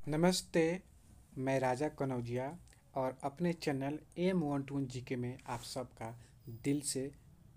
नमस्ते। मैं राजा कनौजिया और अपने चैनल M121 में आप सबका दिल से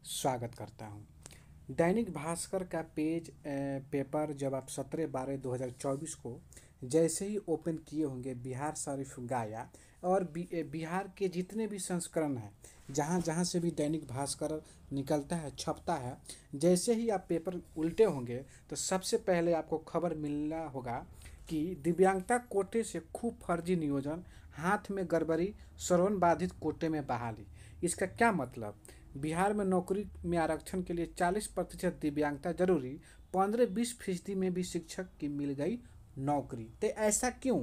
स्वागत करता हूं। दैनिक भास्कर का पेपर जब आप 17/12/2024 को जैसे ही ओपन किए होंगे, बिहार शरीफ गाया और बिहार के जितने भी संस्करण हैं, जहाँ जहाँ से भी दैनिक भास्कर निकलता है, छपता है, जैसे ही आप पेपर उल्टे होंगे तो सबसे पहले आपको खबर मिलना होगा कि दिव्यांगता कोटे से खूब फर्जी नियोजन, हाथ में गड़बड़ी, श्रवण बाधित कोटे में बहाली। इसका क्या मतलब? बिहार में नौकरी में आरक्षण के लिए 40% दिव्यांगता जरूरी, 15-20% में भी शिक्षक की मिल गई नौकरी। तो ऐसा क्यों?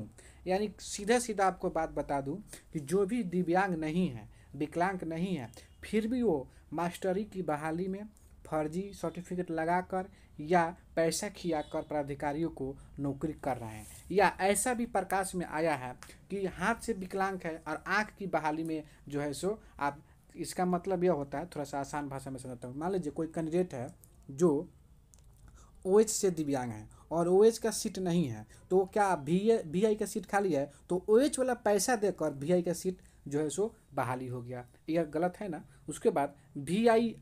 यानी सीधा सीधा आपको बात बता दूं कि जो भी दिव्यांग नहीं है, विकलांग नहीं है, फिर भी वो मास्टरी की बहाली में फर्जी सर्टिफिकेट लगाकर या पैसा खियाकर प्राधिकारियों को नौकरी कर रहे हैं। या ऐसा भी प्रकाश में आया है कि हाथ से विकलांग है और आँख की बहाली में जो है सो आप, इसका मतलब यह होता है, थोड़ा सा आसान भाषा में समझता हूँ। मान लीजिए कोई कैंडिडेट है जो OH से दिव्यांग है और OH का सीट नहीं है, तो क्या VI का सीट खाली है तो OH वाला पैसा देकर VI का सीट जो है सो बहाली हो गया। यह गलत है ना। उसके बाद VI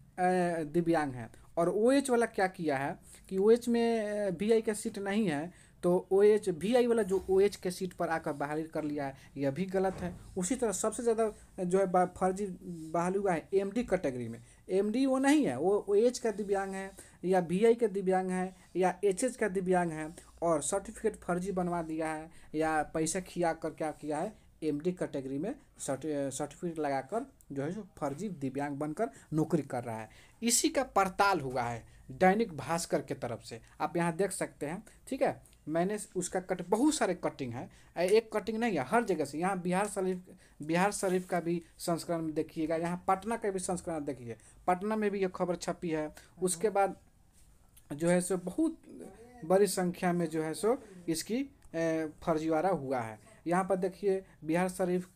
दिव्यांग है और OH वाला क्या किया है कि OH में VI का सीट नहीं है, तो OH VI वाला जो OH के सीट पर आकर बहाली कर लिया है, यह भी गलत है। उसी तरह सबसे ज़्यादा जो है फर्जी बहाली हुआ है MD कैटेगरी में। MD वो नहीं है, वो OH का दिव्यांग है या VI का दिव्यांग है या HH का दिव्यांग है और सर्टिफिकेट फर्जी बनवा दिया है या पैसा खिया कर क्या किया है, MD कैटेगरी में सर्टिफिकेट लगाकर जो है जो फर्जी दिव्यांग बनकर नौकरी कर रहा है। इसी का पड़ताल हुआ है दैनिक भास्कर के तरफ से, आप यहाँ देख सकते हैं। ठीक है, मैंने उसका बहुत सारे कटिंग है, एक कटिंग नहीं है, हर जगह से। यहाँ बिहार शरीफ का भी संस्करण देखिएगा, यहाँ पटना का भी संस्करण देखिए, पटना में भी यह खबर छपी है। उसके बाद जो है सो बहुत बड़ी संख्या में जो है सो इसकी फर्जीवाड़ा हुआ है। यहाँ पर देखिए बिहार शरीफ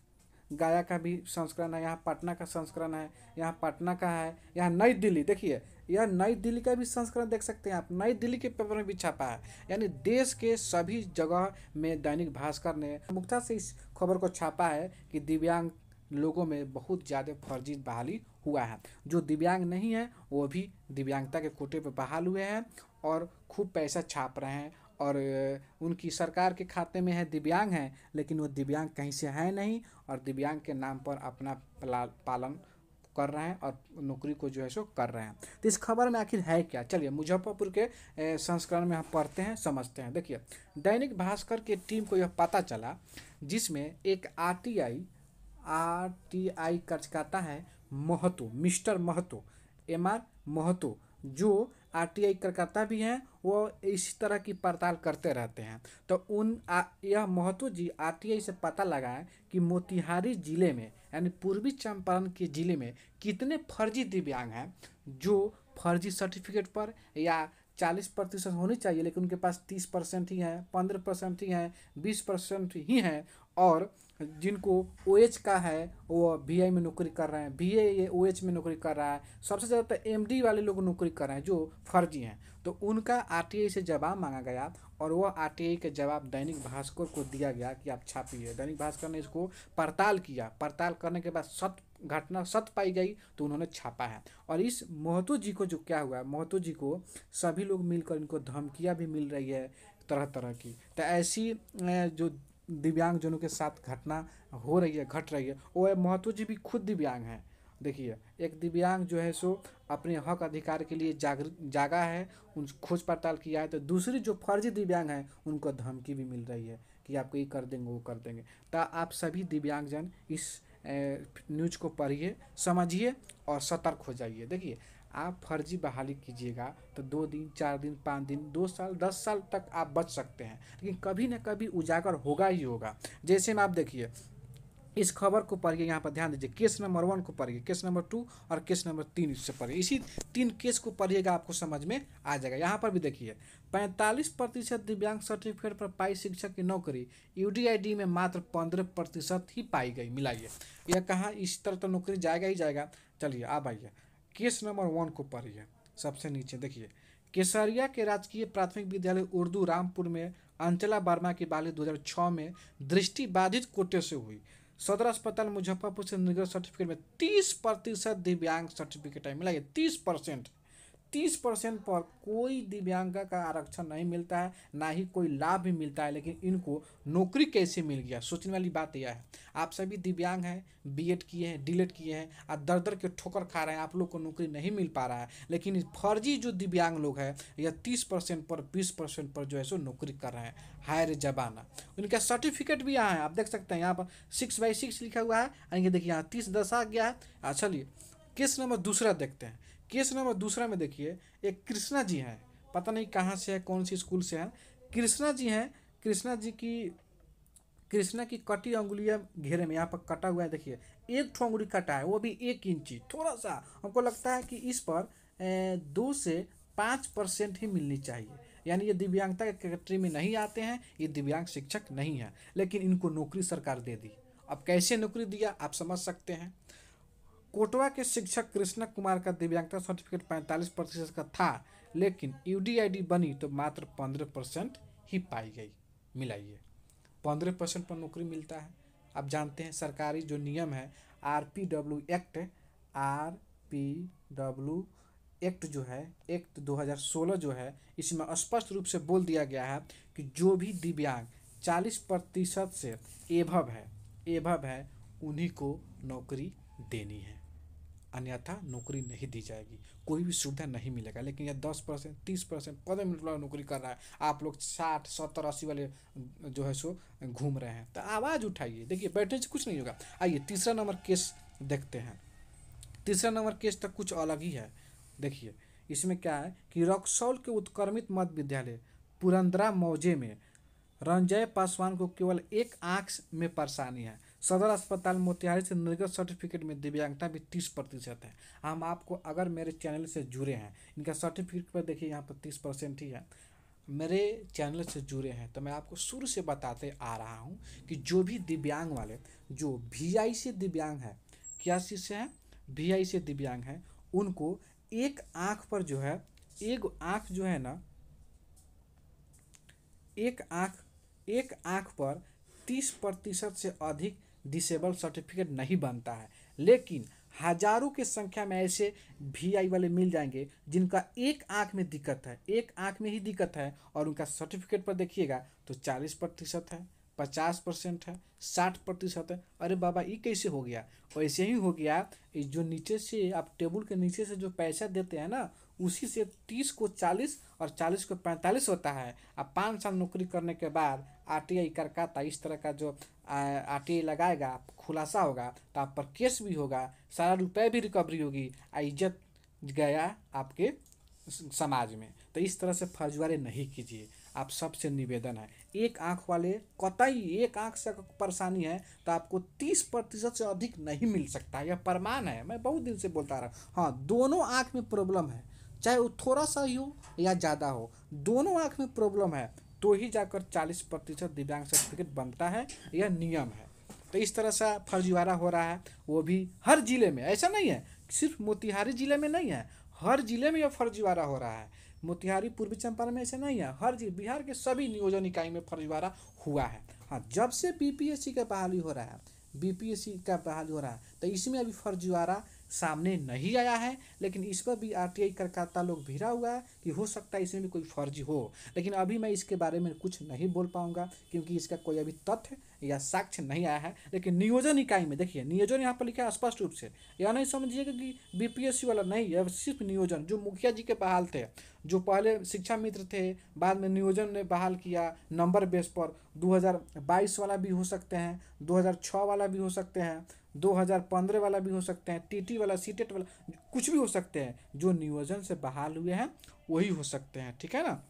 गाया का भी संस्करण है, यहाँ पटना का संस्करण है, यहाँ पटना का है, यहाँ नई दिल्ली देखिए, यह नई दिल्ली का भी संस्करण देख सकते हैं आप, नई दिल्ली के पेपर में भी छपा है। यानी देश के सभी जगह में दैनिक भास्कर ने मुख्यता से इस खबर को छापा है कि दिव्यांग लोगों में बहुत ज़्यादा फर्जी बहाली हुआ है। जो दिव्यांग नहीं है वो भी दिव्यांगता के कोटे पर बहाल हुए हैं और खूब पैसा छाप रहे हैं। और उनकी सरकार के खाते में है, दिव्यांग हैं, लेकिन वो दिव्यांग कहीं से है नहीं और दिव्यांग के नाम पर अपना पालन कर रहे हैं और नौकरी को जो है सो कर रहे हैं। तो इस खबर में आखिर है क्या, चलिए मुजफ्फरपुर के संस्करण में हम पढ़ते हैं, समझते हैं। देखिए, दैनिक भास्कर की टीम को यह पता चला, जिसमें एक आरटीआई कार्यकर्ता है महतो, मिस्टर महतो, MR महतो, जो आरटीआई कार्यकर्ता भी हैं, वो इसी तरह की पड़ताल करते रहते हैं। तो यह महतो जी आरटीआई से पता लगाए कि मोतिहारी जिले में, यानी पूर्वी चंपारण के जिले में कितने फर्जी दिव्यांग हैं जो फर्जी सर्टिफिकेट पर या 40% होनी चाहिए, लेकिन उनके पास 30% ही है, 15% ही है, 20% ही है। और जिनको OH का है वो VI में नौकरी कर रहे हैं, VI OH में नौकरी कर रहा है। सबसे ज़्यादा तो MD वाले लोग नौकरी कर रहे हैं जो फर्जी हैं। तो उनका RTI से जवाब मांगा गया और वह RTI के जवाब दैनिक भास्कर को दिया गया कि आप छापिए। दैनिक भास्कर ने इसको पड़ताल किया, पड़ताल करने के बाद घटना सत्य पाई गई तो उन्होंने छापा है। और इस महतो जी को जो क्या हुआ, महतो जी को सभी लोग मिलकर इनको धमकियाँ भी मिल रही है तरह तरह की। तो ऐसी जो दिव्यांगजनों के साथ घटना हो रही है, घट रही है, वो महतो जी भी खुद दिव्यांग हैं। देखिए, एक दिव्यांग जो है सो अपने हक अधिकार के लिए जागा है, उन खोज पड़ताल किया है, तो दूसरी जो फर्जी दिव्यांग हैं उनको धमकी भी मिल रही है कि आपको ये कर देंगे, वो कर देंगे। तो आप सभी दिव्यांगजन इस न्यूज को पढ़िए, समझिए और सतर्क हो जाइए। देखिए, आप फर्जी बहाली कीजिएगा तो 2 दिन, 4 दिन, 5 दिन, 2 साल, 10 साल तक आप बच सकते हैं, लेकिन कभी ना कभी उजागर होगा ही होगा। जैसे में आप देखिए, इस खबर को पढ़िए, यहाँ पर ध्यान दीजिए, केस नंबर 1 को पढ़िए, केस नंबर 2 और केस नंबर 3 इससे पढ़िए। इसी 3 केस को पढ़िएगा, आपको समझ में आ जाएगा। यहाँ पर भी देखिए, 45% दिव्यांग सर्टिफिकेट पर पाई शिक्षक की नौकरी, UDID में मात्र 15% ही पाई गई। मिलाइए, यह कहाँ, इस तरह तो नौकरी जाएगा ही जाएगा। चलिए आप आइए, केस नंबर 1 को पढ़िए, सबसे नीचे देखिए, केसरिया के राजकीय प्राथमिक विद्यालय उर्दू रामपुर में अंचला वर्मा की बहाली 2006 में दृष्टिबाधित कोटे से हुई। सदर अस्पताल मुजफ्फरपुर से निर्गत सर्टिफिकेट में 30% दिव्यांग सर्टिफिकेट है। मिलाइए 30%। 30% पर कोई दिव्यांग का आरक्षण नहीं मिलता है, ना ही कोई लाभ भी मिलता है, लेकिन इनको नौकरी कैसे मिल गया? सोचने वाली बात यह है। आप सभी दिव्यांग हैं, बीएड किए हैं, डीएलएड किए हैं, और दर दर के ठोकर खा रहे हैं, आप लोग को नौकरी नहीं मिल पा रहा है, लेकिन फर्जी जो दिव्यांग लोग हैं यह 30% पर 20% पर जो है सो नौकरी कर रहे हैं। हायर जबाना उनका सर्टिफिकेट भी यहाँ है, आप देख सकते हैं। यहाँ पर 6/6 लिखा हुआ है, और ये देखिए यहाँ 30 आ गया है। चलिए केस नंबर दूसरा देखते हैं। केस नंबर दूसरा में देखिए, एक कृष्णा जी हैं, पता नहीं कहाँ से है, कौन सी स्कूल से हैं। कृष्णा जी हैं। कृष्णा की कटी अंगुलियां घेरे में यहाँ पर कटा हुआ है, देखिए एक ठो अंगुली कटा है, वो भी 1 इंची। थोड़ा सा हमको लगता है कि इस पर 2 से 5% ही मिलनी चाहिए, यानी ये दिव्यांगता के कैटेगरी में नहीं आते हैं, ये दिव्यांग शिक्षक नहीं है, लेकिन इनको नौकरी सरकार दे दी। अब कैसे नौकरी दिया आप समझ सकते हैं। कोटवा के शिक्षक कृष्णा कुमार का दिव्यांगता सर्टिफिकेट 45% का था, लेकिन यूडीआईडी बनी तो मात्र 15% ही पाई गई। मिलाइए 15% पर नौकरी मिलता है। आप जानते हैं सरकारी जो नियम है आरपीडब्ल्यू एक्ट जो है, एक्ट 2016 जो है, इसमें स्पष्ट रूप से बोल दिया गया है कि जो भी दिव्यांग 40% से एभव है उन्हीं को नौकरी देनी है, अन्यथा नौकरी नहीं दी जाएगी, कोई भी सुविधा नहीं मिलेगा। लेकिन यह 10%, 30%, 15 मिनट वाला नौकरी कर रहा है, आप लोग 60, 70, 80 वाले जो है सो घूम रहे हैं। तो आवाज़ उठाइए, देखिए बैठने से कुछ नहीं होगा। आइए तीसरा नंबर केस देखते हैं। तीसरा नंबर केस तक कुछ अलग ही है। देखिए इसमें क्या है कि रक्सौल के उत्क्रमित मध्य विद्यालय पुरंदरा मौजे में रंजय पासवान को केवल एक आंख में परेशानी है। सदर अस्पताल मोतिहारी से निर्गत सर्टिफिकेट में दिव्यांगता भी 30% है। हम आपको, अगर मेरे चैनल से जुड़े हैं, इनका सर्टिफिकेट पर देखिए यहाँ पर 30% ही है, मेरे चैनल से जुड़े हैं तो मैं आपको शुरू से बताते आ रहा हूँ कि जो भी दिव्यांग वाले जो वीआई से दिव्यांग है, क्या चीज़ से है, वीआई से दिव्यांग है, उनको एक आँख पर जो है, एक आँख जो है ना, एक आँख पर 30% से अधिक डिसेबल सर्टिफिकेट नहीं बनता है। लेकिन हजारों की संख्या में ऐसे वीआई वाले मिल जाएंगे जिनका एक आँख में दिक्कत है, एक आँख में ही दिक्कत है, और उनका सर्टिफिकेट पर देखिएगा तो 40% है, 50% है, 60% है। अरे बाबा ये कैसे हो गया? वैसे ही हो गया, जो नीचे से आप टेबल के नीचे से जो पैसा देते हैं ना, उसी से 30 को 40 और 40 को 45 होता है। अब 5 साल नौकरी करने के बाद आरटीआई करकाता इस तरह का जो आरटीआई लगाएगा, खुलासा होगा तो आप पर केस भी होगा, सारा रुपये भी रिकवरी होगी, इज्जत गया आपके समाज में। तो इस तरह से फर्जीवाड़े नहीं कीजिए, आप सबसे निवेदन है। एक आंख वाले कतई, एक आंख से परेशानी है तो आपको 30% से अधिक नहीं मिल सकता, यह प्रमाण है, मैं बहुत दिन से बोलता रहा। हाँ, दोनों आंख में प्रॉब्लम है, चाहे वो थोड़ा सा ही हो या ज़्यादा हो, दोनों आंख में प्रॉब्लम है तो ही जाकर 40% दिव्यांग सर्टिफिकेट बनता है, यह नियम है। तो इस तरह से फर्जीवाड़ा हो रहा है, वो भी हर जिले में। ऐसा नहीं है सिर्फ मोतिहारी जिले में नहीं है, हर जिले में यह फर्जीवाड़ा हो रहा है। मोतिहारी, पूर्वी चंपारण में ऐसे नहीं है, हर जिले, बिहार के सभी नियोजन इकाई में फर्जीवाड़ा हुआ है। हाँ, जब से बीपीएससी का बहाली हो रहा है, तो इसमें अभी फर्जीवाड़ा सामने नहीं आया है, लेकिन इस पर भी आरटीआई करकाता लोग भिड़ा हुआ है कि हो सकता है इसमें भी कोई फर्जी हो। लेकिन अभी मैं इसके बारे में कुछ नहीं बोल पाऊंगा क्योंकि इसका कोई अभी तथ्य या साक्ष्य नहीं आया है। लेकिन नियोजन इकाई में देखिए, नियोजन यहाँ पर लिखा है स्पष्ट रूप से, यह नहीं समझिएगा कि बीपीएससी वाला नहीं, यह सिर्फ नियोजन। जो मुखिया जी के बहाल थे, जो पहले शिक्षा मित्र थे, बाद में नियोजन ने बहाल किया नंबर बेस पर, 2022 वाला भी हो सकते हैं, 2006 वाला भी हो सकते हैं, 2015 वाला भी हो सकते हैं, टीटी वाला, सीटेट वाला, कुछ भी हो सकते हैं। जो नियोजन से बहाल हुए हैं वही हो सकते हैं, ठीक है ना।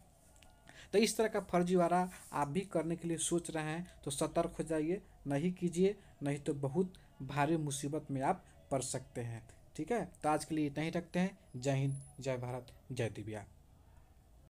तो इस तरह का फर्जीवाड़ा आप भी करने के लिए सोच रहे हैं तो सतर्क हो जाइए, नहीं कीजिए, नहीं तो बहुत भारी मुसीबत में आप पड़ सकते हैं। ठीक है, तो आज के लिए इतना ही रखते हैं। जय हिंद, जय भारत, जय दिव्या।